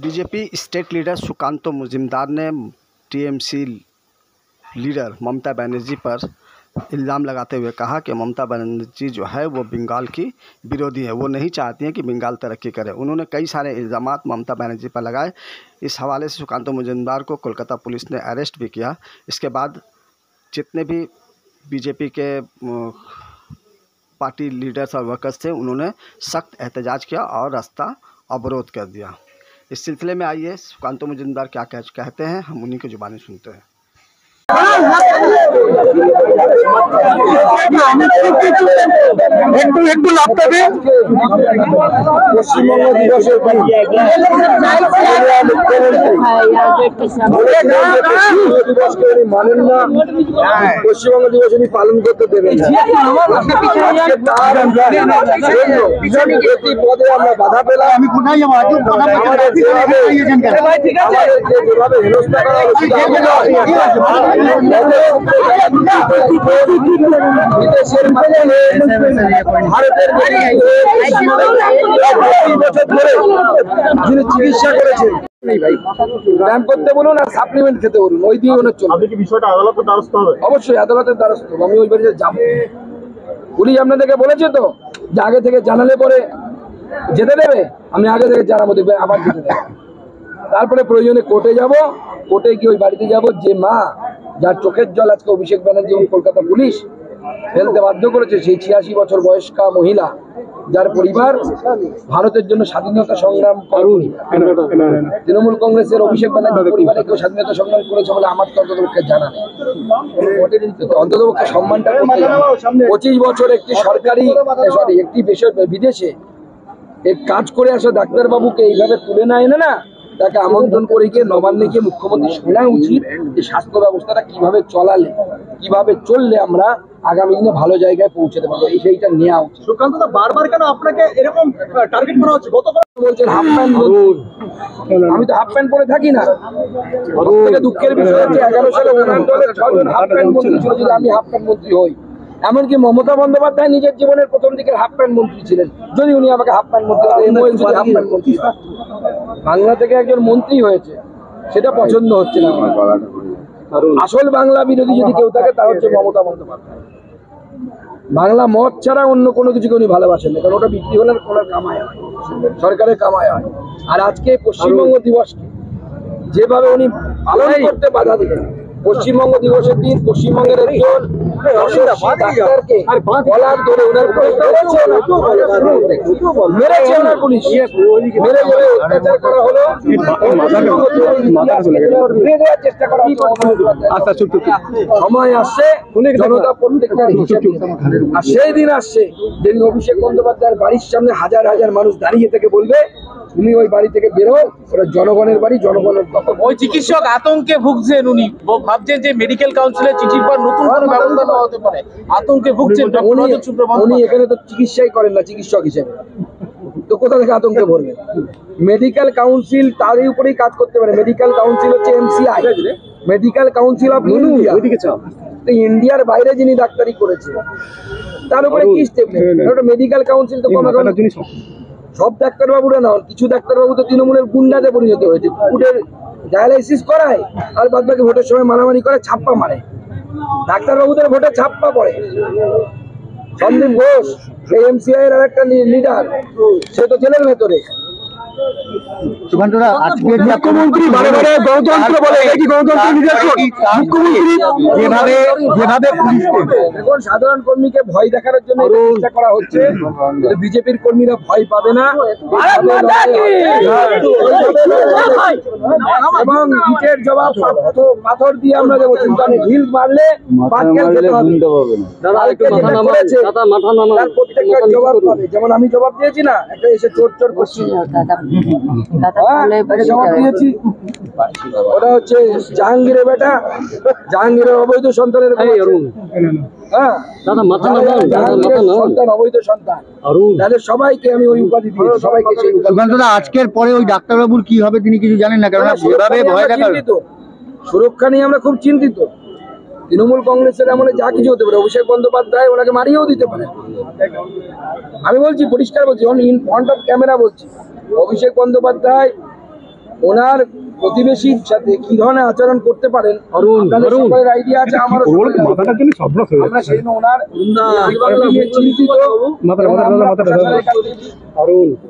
BJP state leader Sukanta Majumdar ने TMC leader Mamata Banerjee पर इल्ज़ाम लगाते हुए कहा कि ममता बनर्जी जो है वो बंगाल की विरोधी है, वो नहीं चाहती हैं कि बंगाल तरक्की करे। उन्होंने कई सारे इल्ज़ाम ममता बनर्जी पर लगाए। इस हवाले से सुकांतो मुजुमदार को कोलकाता पुलिस ने अरेस्ट भी किया। इसके बाद जितने भी बीजेपी के पार्टी लीडर्स और वर्कर्स थे उन्होंने सख्त एहतजाज किया और रास्ता अवरोध कर दिया। इस सिलसिले में आइए सुकांतो मुजुमदार क्या कहते हैं, हम उन्हीं की जुबानी सुनते हैं। একটু লাভটা দে পশ্চিমবঙ্গ দিবসের দিবসকে উনি মানেন না, পশ্চিমবঙ্গ দিবস উনি পালন করতে দেবেন প্রতি পদে আমরা বাধা পেলাম। আমি কোথায় যাবো? যেভাবে হেনস্থা করা হচ্ছে বিদেশের ভারতের যিনি চিকিৎসা করেছেন ব্যায়াম করতে বলুন আর সাপ্লিমেন্ট খেতে বলুন, ওই দিয়ে ওনার চলবে। বিষয়টা আদালতের দ্বারস্থ হবে, অবশ্যই আদালতের দ্বারস্থ হবে। আমি ওই বাড়িতে যাবো। পুলিশ আপনাদেরকে বলেছে তো যে আগে থেকে জানালে পরে যেতে দেবে, আমি আগে থেকে জানাবো, দেখবে আবার যেতে দেবে। তারপরে প্রয়োজনে কোর্টে যাব, কোর্টে গিয়ে ওই বাড়িতে যাব যে মা যার চোখের জল আজকে অভিষেক ব্যানার্জি এবং কলকাতা পুলিশ ফেলতে বাধ্য করেছে, সেই 86 বছর বয়স্কা মহিলা যার পরিবার ভারতের জন্য স্বাধীনতা সংগ্রাম করেনি। তৃণমূল কংগ্রেসের অভিষেক ব্যানার্জি পরিবারে কেউ স্বাধীনতা সংগ্রাম করেছে বলে আমার তো অন্ততপক্ষে জানা নেই। অন্ততপক্ষে সম্মানটা 25 বছর একটি সরকারি একটি বিদেশে কাজ করে আসা ডাক্তারবাবুকে এইভাবে তুলে না এনে না তাকে আমন্ত্রণ করে গিয়ে নবান্নে গিয়ে মুখ্যমন্ত্রী শোনা উচিত যে স্বাস্থ্য ব্যবস্থাটা কিভাবে চলালে, কিভাবে চললে আমরা আগামী দিনে ভালো জায়গায় পৌঁছাতে পারবো, সেইটা নেওয়া উচিত। সুকান্ত দা, বারবার কেন আপনাকে এরকম টার্গেট করা হচ্ছে? গতকাল বলছেন হাফ প্যান্ট, আমি তো হাফ প্যান্ট পরে থাকি না। দুঃখের বিষয় হচ্ছে 11 সালে ওনার দলের 6 জন হাফ প্যান্ট মন্ত্রী ছিল, যদি আমি হাফ প্যান্ট মন্ত্রী হই। এমনকি মমতা বন্দ্যোপাধ্যায় নিজের জীবনের প্রথম দিকের হাফ প্যান্ট মন্ত্রী ছিলেন, যদি উনি আমাকে হাফ প্যান্ট মন্ত্রী হাফ প্যান্ট মন্ত্রী। বাংলা থেকে একজন মন্ত্রী হয়েছে, সেটা পছন্দ হচ্ছে না। আসল বাংলা বিরোধী যদি কেউ থাকে তা হচ্ছে মমতা বন্দ্যোপাধ্যায়। বাংলা মদ ছাড়া অন্য কোনো কিছুকে উনি ভালোবাসেন না, কারণ ওটা বিক্রি হলে ওনার কামাই হয়, সরকারের কামাই হয়। আর আজকে পশ্চিমবঙ্গ দিবসকে যেভাবে উনি পালন করতে বাধা দিলেন, পশ্চিমবঙ্গ দিবসের দিন পশ্চিমবঙ্গের একজন ডাক্তারকে গলার ধরে ওনার মেরেছে ওনার পুলিশ, মেরে ধরে অত্যাচার করা হলো, চেষ্টা করা হলো। সময় আসছে জনতা প্রত্যেকটা হিসেব, আর সেই দিন আসছে যেদিন অভিষেক বন্দ্যোপাধ্যায়ের বাড়ির সামনে হাজার হাজার মানুষ দাঁড়িয়ে থেকে বলবে তুমি ওই বাড়ি থেকে বেরো, ওরা জনগণের বাড়ি, জনগণের দখল। ওই চিকিৎসক আতঙ্কে ভুগছেন, উনি ভাবছেন যে মেডিকেল কাউন্সিলের চিঠির পর নতুন কোনো ব্যবস্থা নেওয়া হতে পারে, আতঙ্কে ভুগছেন। উনি এখানে তো চিকিৎসাই করেন না চিকিৎসক হিসেবে, তো কোথা থেকে আতঙ্কে ভরবেন? মেডিকেল কাউন্সিল তারই উপরেই কাজ করতে পারে। মেডিকেল কাউন্সিল হচ্ছে MCI, medical council of India. ইন্ডিয়ার বাইরে যিনি ডাক্তারি করেছে তার উপরে কি স্টেপ নেবেন? মেডিকেল কাউন্সিল তো সব ডাক্তারবাবুরা না, কিছু ডাক্তারবাবু তো তৃণমূলের গুন্ডাতে পরিণত হয়েছে, কুকুরের ডায়ালাইসিস করায় আর বাদ বাকি ভোটের সময় মারামারি করে, ছাপ্পা মারে। ডাক্তারবাবুদের ভোটে ছাপ্পা পড়ে। সন্দীপ ঘোষ এই MCI এর একটা লিডার, সে তো জেলের ভেতরে। মুখ্যমন্ত্রী বারে বারে গণতন্ত্র বলে, কি গণতন্ত্র নিজস্ব? মুখ্যমন্ত্রী যেভাবে এখন সাধারণ কর্মীকে ভয় দেখানোর জন্য চেষ্টা করা হচ্ছে, বিজেপির কর্মীরা ভয় পাবে না এবং ইটের জবাব পাথর দিয়ে আমরা দেবো। ঢিল মারলে প্রত্যেকটা জবাব পাবে। যেমন আমি জবাব দিয়েছি না, একটা এসে চোর চোর করছি, জবাব দিয়েছি। ওটা হচ্ছে জাহাঙ্গীরের বেটা, জাহাঙ্গীরের অবৈধ সন্তানের সন্তান, অবৈধ সন্তান, তাদের সবাইকে আমি ওই উপাধি দিয়েছি, সবাইকে। আজকের পরে ওই ডাক্তারবাবুর কি হবে তিনি কিছু জানেন না, কারণ সুরক্ষা নিয়ে আমরা খুব চিন্তিত। তৃণমূল কংগ্রেসের এমন যা কিছু হতে পারে, অভিষেক বন্দ্যোপাধ্যায় ওনাকে মারিয়েও দিতে পারে। আমি বলছি, পরিষ্কার বলছি, on in front of camera বলছি, অভিষেক বন্দ্যোপাধ্যায় ওনার প্রতিবেশীর সাথে কি ধরনের আচরণ করতে পারেন আপনাদের সকলের আইডিয়া আছে, আমারও আমরা সেই জন্য ওনার নিয়ে চিন্তিত।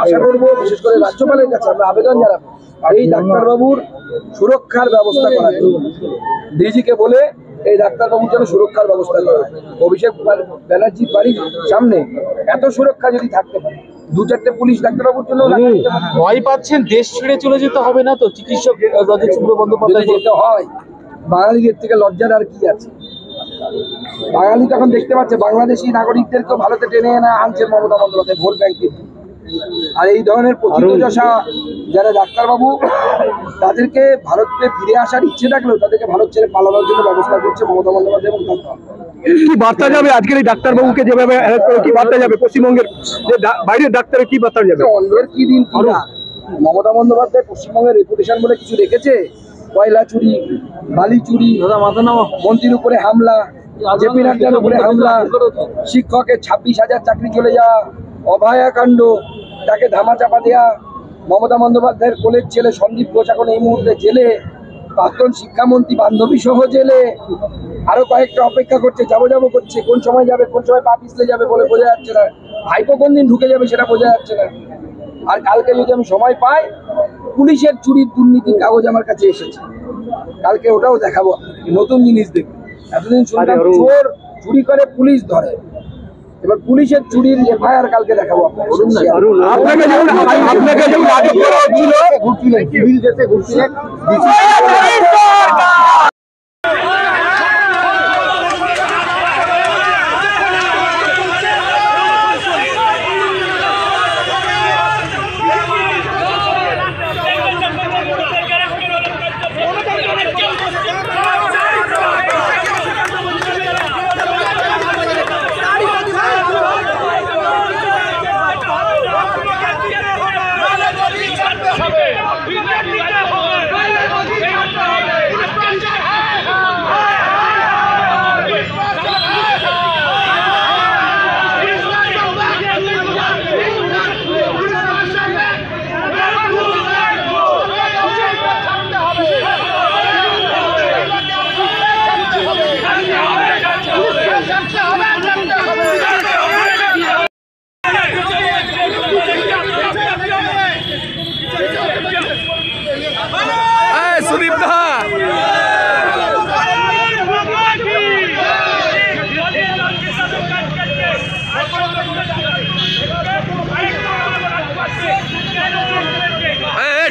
আশা করবো বিশেষ করে রাজ্যপালের কাছে আমরা আবেদন জানাবো এই ডাক্তারবাবুর সুরক্ষার ব্যবস্থা করার জন্য, ডিজিকে বলে এই ডাক্তারবাবুর জন্য সুরক্ষার ব্যবস্থা করা। অভিষেক ব্যানার্জির বাড়ির সামনে এত সুরক্ষা যদি থাকতে পারে, 2-4টে পুলিশ ডাক্তারবাবুর জন্য ভয় পাচ্ছেন দেশ ছেড়ে চলে যেতে হবে না তো? চিকিৎসক রজত শুক্ল বন্দ্যোপাধ্যায় যেতে হয়, বাঙালিদের থেকে লজ্জার আর কি আছে? বাঙালি তখন দেখতে পাচ্ছে বাংলাদেশি নাগরিকদেরকেও ভারতে টেনে এনে আনছেন মমতা বন্দ্যোপাধ্যায় ভোট ব্যাংকে। আর এই ধরনের প্রথিতযশা যারা ডাক্তারবাবু, তাদেরকে ভারতে ফিরে আসার ইচ্ছে থাকলেও তাদেরকে ভারত ছেড়ে পালানোর জন্য ব্যবস্থা করছে মমতা বন্দ্যোপাধ্যায় এবং তার। কি বার্তা যাবে আজকের এই ডাক্তারবাবুকে যেভাবে অ্যারেস্ট করে, কি বার্তা যাবে পশ্চিমবঙ্গের যে বাইরের ডাক্তারের, কি বার্তা যাবে? অন্যের কি দিন কি না, মমতা বন্দ্যোপাধ্যায় পশ্চিমবঙ্গের রেপুটেশন বলে কিছু রেখেছে? কয়লা চুরি, বালি চুরি, মন্ত্রীর উপরে হামলা, জেপি নাড্ডার উপরে হামলা, শিক্ষকের 26,000 চাকরি চলে যাওয়া, অভয়া কাণ্ড, তাকে ধামাচাপা দেয়া, মমতা বন্দ্যোপাধ্যায়ের কোলের ছেলে সন্দীপ ঘোষ এখন এই মুহূর্তে জেলে, প্রাক্তন শিক্ষামন্ত্রী বান্ধবী সহ জেলে, আরো কয়েকটা অপেক্ষা করছে, যাবো করছে, কোন সময় যাবে, কোন সময় পা পিছলে যাবে বলে বোঝা যাচ্ছে না, ভাইপো কোন দিন ঢুকে যাবে সেটা বোঝা যাচ্ছে না। আর কালকে যদি আমি সময় পাই, পুলিশের চুরির দুর্নীতির কাগজ আমার কাছে এসেছে, কালকে ওটাও দেখাবো, নতুন জিনিস দেখবো। এতদিন শুনলাম চোর চুরি করে পুলিশ ধরে, এবার পুলিশের চুরির এফআইআর কালকে দেখাবো আপনাকে।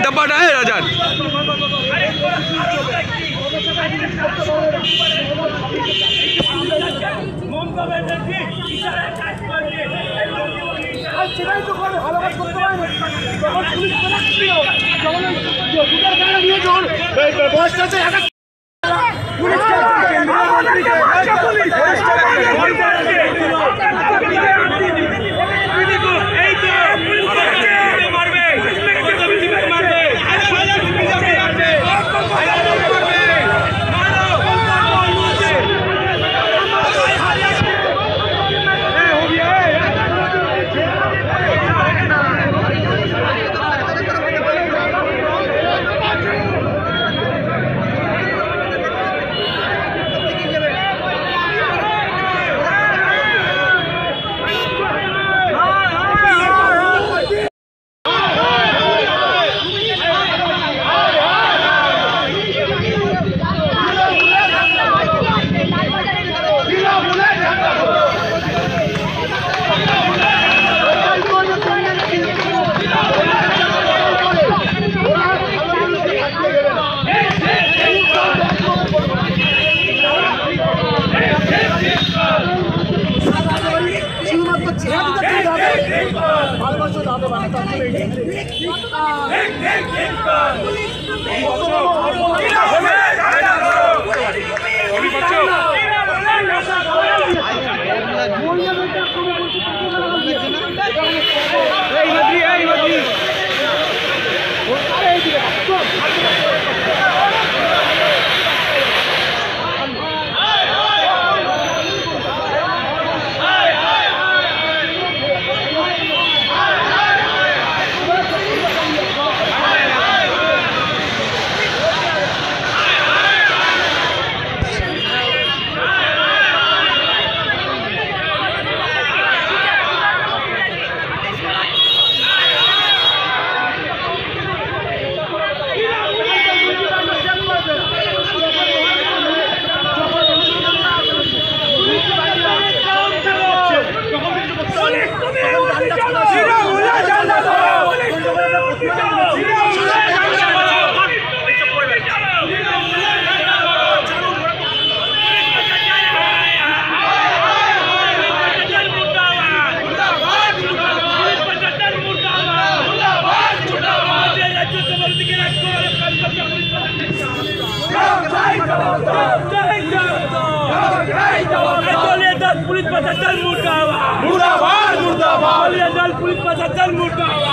डब्बा है राजन প্রশাসন মুর্দাবাদ